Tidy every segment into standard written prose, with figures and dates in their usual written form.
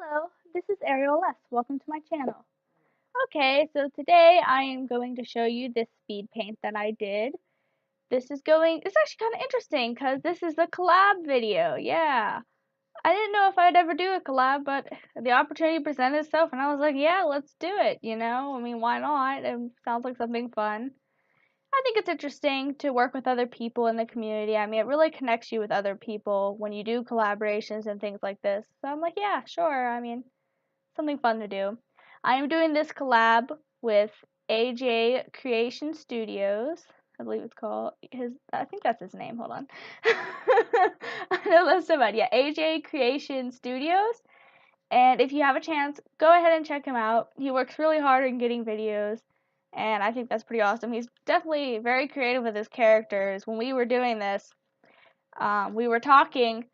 Hello, this is Ariel S. Welcome to my channel. Okay, so today I am going to show you this speed paint that I did. It's actually kind of interesting because this is a collab video. Yeah. I didn't know if I'd ever do a collab, but the opportunity presented itself and I was like, yeah, let's do it, you know? I mean, why not? It sounds like something fun. I think it's interesting to work with other people in the community. I mean, it really connects you with other people when you do collaborations and things like this. So I'm like, yeah, sure. I mean, something fun to do. I am doing this collab with AJ Creation Studios. I believe it's called I think that's his name. Hold on. I know that's so bad. Yeah, AJ Creation Studios. And if you have a chance, go ahead and check him out. He works really hard in getting videos, and I think that's pretty awesome. He's definitely very creative with his characters. When we were doing this, we were talking,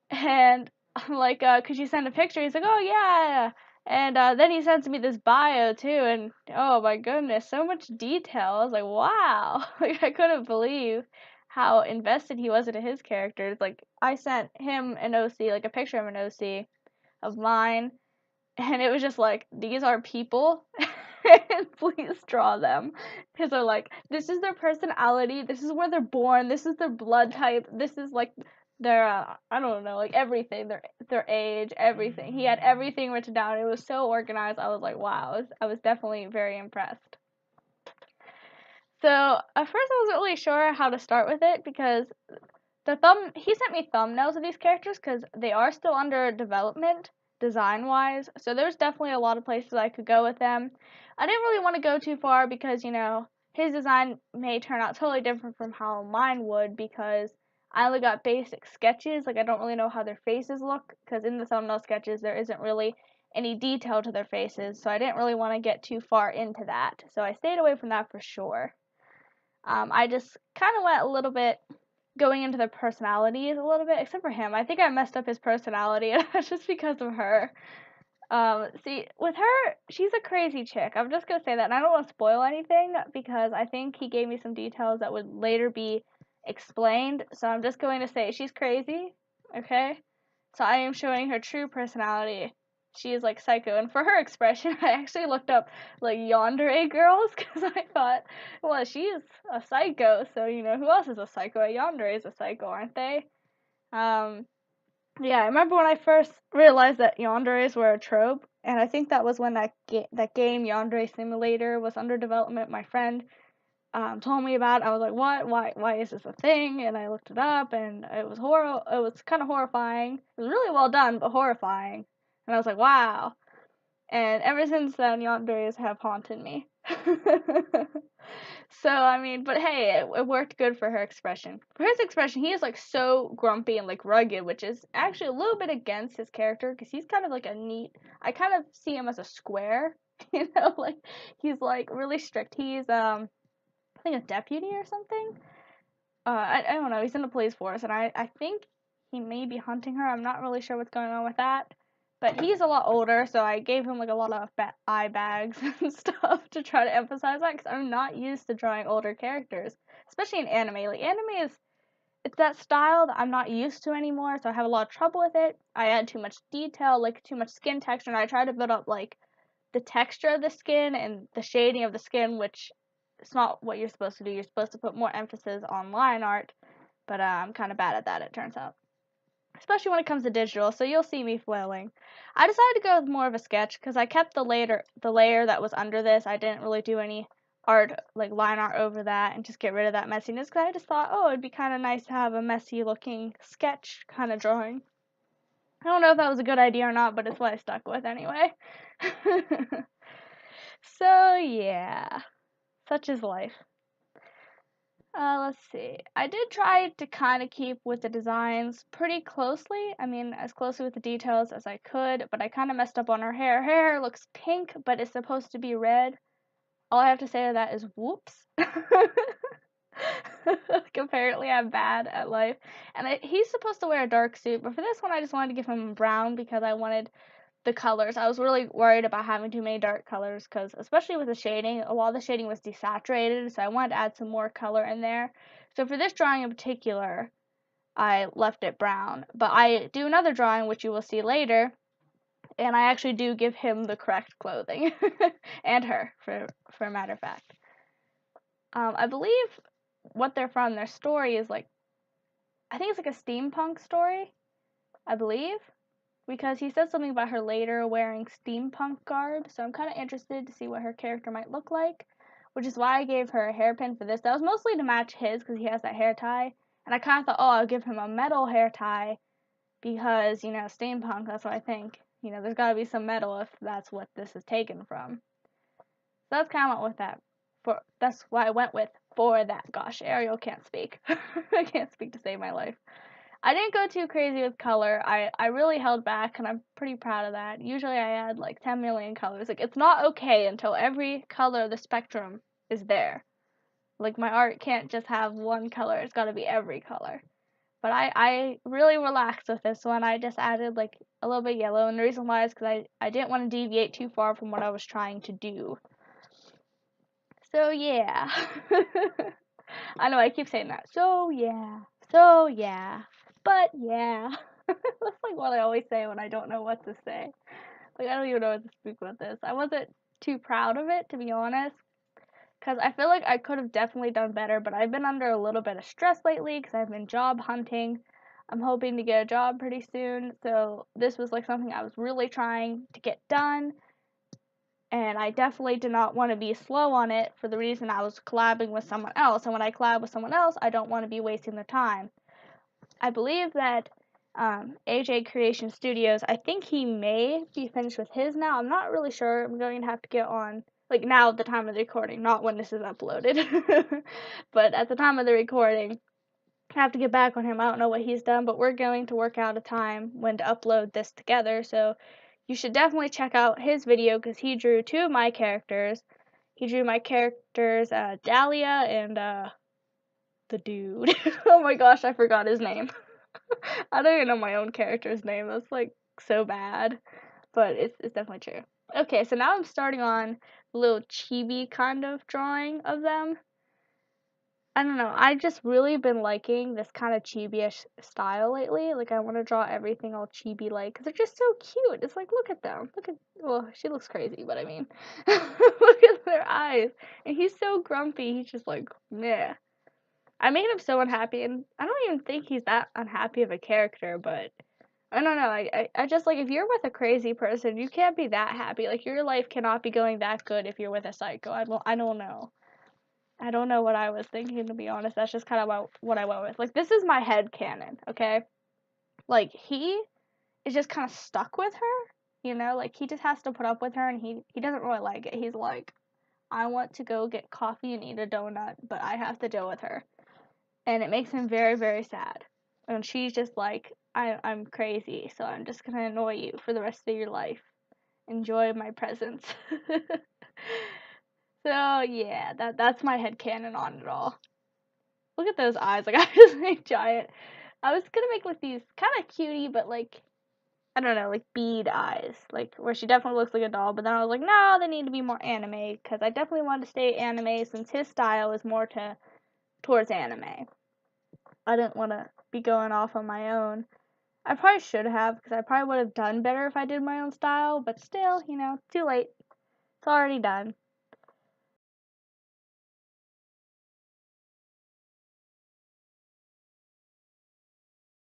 and I'm like, could you send a picture? He's like, oh yeah. And then he sends me this bio too, and oh my goodness, so much detail. I was like, wow. Like, I couldn't believe how invested he was into his characters. Like, I sent him an OC, like a picture of an OC of mine, and it was just like, these are people, and please draw them. Because they're like, this is their personality, this is where they're born, this is their blood type, this is like their, I don't know, like everything, their age, everything. He had everything written down. It was so organized. I was like, wow, I was definitely very impressed. So at first I wasn't really sure how to start with it because he sent me thumbnails of these characters because they are still under development design wise, so there's definitely a lot of places I could go with them. I didn't really want to go too far because, you know, his design may turn out totally different from how mine would because I only got basic sketches. Like, I don't really know how their faces look because in the thumbnail sketches there isn't really any detail to their faces, so I didn't really want to get too far into that, so I stayed away from that for sure. I just kind of went a little bit going into their personalities a little bit, except for him. I think I messed up his personality, and that's just because of her. See, with her, she's a crazy chick. I'm just gonna say that, and I don't want to spoil anything because I think he gave me some details that would later be explained. So I'm just going to say she's crazy, okay? So I am showing her true personality. She is like psycho, and for her expression, I actually looked up like yandere girls because I thought, well, she's a psycho, so you know who else is a psycho? A yandere is a psycho, aren't they? Um, yeah, I remember when I first realized that yanderes were a trope, and I think that was when that game Yandere Simulator was under development. My friend told me about it. I was like, what? Why is this a thing? And I looked it up, and it was It was kind of horrifying. It was really well done, but horrifying. And I was like, wow. And ever since then, yanderes have haunted me. So, I mean, but hey, it worked good for her expression. For his expression, he is like so grumpy and like rugged, which is actually a little bit against his character because he's kind of like I kind of see him as a square, you know, like he's like really strict. He's I think a deputy or something. I don't know. He's in the police force, and I think he may be hunting her. I'm not really sure what's going on with that. But he's a lot older, so I gave him like a lot of eye bags and stuff to try to emphasize that because I'm not used to drawing older characters, especially in anime. Like, anime it's that style that I'm not used to anymore, so I have a lot of trouble with it. I add too much detail, like too much skin texture, and I try to build up like the texture of the skin and the shading of the skin, which it's not what you're supposed to do. You're supposed to put more emphasis on line art, but I'm kind of bad at that, it turns out. Especially when it comes to digital, so you'll see me flailing. I decided to go with more of a sketch because I kept the layer that was under this. I didn't really do any art, like line art over that, and just get rid of that messiness because I just thought, oh, it'd be kind of nice to have a messy looking sketch kind of drawing. I don't know if that was a good idea or not, but it's what I stuck with anyway. So, yeah. Such is life. Let's see. I did try to kind of keep with the designs pretty closely. I mean, as closely with the details as I could, but I kind of messed up on her hair. Her hair looks pink, but it's supposed to be red. All I have to say to that is whoops. Like, apparently I'm bad at life. And he's supposed to wear a dark suit, but for this one I just wanted to give him brown because I wanted the colors. I was really worried about having too many dark colors because, especially with the shading, a lot of the shading was desaturated, so I wanted to add some more color in there. So for this drawing in particular, I left it brown. But I do another drawing, which you will see later, And I actually do give him the correct clothing. And her, for a matter of fact. I believe what they're from, their story is like, I think it's like a steampunk story, I believe. Because he says something about her later wearing steampunk garb, so I'm kind of interested to see what her character might look like, which is why I gave her a hairpin for this. That was mostly to match his, because he has that hair tie, and I kind of thought, oh, I'll give him a metal hair tie, because, you know, steampunk, that's what I think. You know, there's gotta be some metal if that's what this is taken from. So that's kind of what with that. That's why I went with for that. Gosh, Ariel can't speak. I can't speak to save my life. I didn't go too crazy with color. I really held back, and I'm pretty proud of that. Usually I add like 10 million colors. Like, it's not okay until every color of the spectrum is there. Like, my art can't just have one color. It's got to be every color. But I really relaxed with this one. I just added like a little bit yellow, and the reason why is because I didn't want to deviate too far from what I was trying to do. So yeah. I know I keep saying that. So yeah. But yeah. That's like what I always say when I don't know what to say. Like, I don't even know what to speak about this. I wasn't too proud of it, to be honest. Because I feel like I could have definitely done better, but I've been under a little bit of stress lately because I've been job hunting. I'm hoping to get a job pretty soon, so this was like something I was really trying to get done. And I definitely did not want to be slow on it for the reason I was collabing with someone else. And when I collab with someone else, I don't want to be wasting their time. I believe that AJ Creation Studios, I think he may be finished with his now. I'm not really sure. I'm going to have to get on, like, now at the time of the recording, not when this is uploaded. But at the time of the recording, I have to get back on him. I don't know what he's done, but we're going to work out a time when to upload this together. So you should definitely check out his video because he drew two of my characters. He drew my characters, Dahlia and the dude. Oh my gosh, I forgot his name. I don't even know my own character's name. That's like so bad, but it's definitely true. Okay, so now I'm starting on a little chibi kind of drawing of them. I don't know. I've just really been liking this kind of chibi-ish style lately. Like, I want to draw everything all chibi-like because they're just so cute. It's like, look at them. Look at, well, she looks crazy, but I mean, look at their eyes. And he's so grumpy. He's just like, meh. I made him so unhappy, and I don't even think he's that unhappy of a character, but I don't know. I just, like, if you're with a crazy person, you can't be that happy. Like, your life cannot be going that good if you're with a psycho. I don't know. I don't know what I was thinking, to be honest. That's just kind of what I went with. Like, this is my head canon, okay? Like, he is just kind of stuck with her, you know? Like, he just has to put up with her, and he doesn't really like it. He's like, I want to go get coffee and eat a donut, but I have to deal with her. And it makes him very, very sad. And she's just like, I'm crazy, so I'm just gonna annoy you for the rest of your life. Enjoy my presence. So yeah, that's my headcanon on it all. Look at those eyes. Like, I just made giant. I was gonna make like these kind of cutie, but like, I don't know, like bead eyes, like where she definitely looks like a doll. But then I was like, no, they need to be more anime because I definitely wanted to stay anime since his style is more towards anime. I didn't want to be going off on my own. I probably should have because I probably would have done better if I did my own style. But still, you know, too late. It's already done.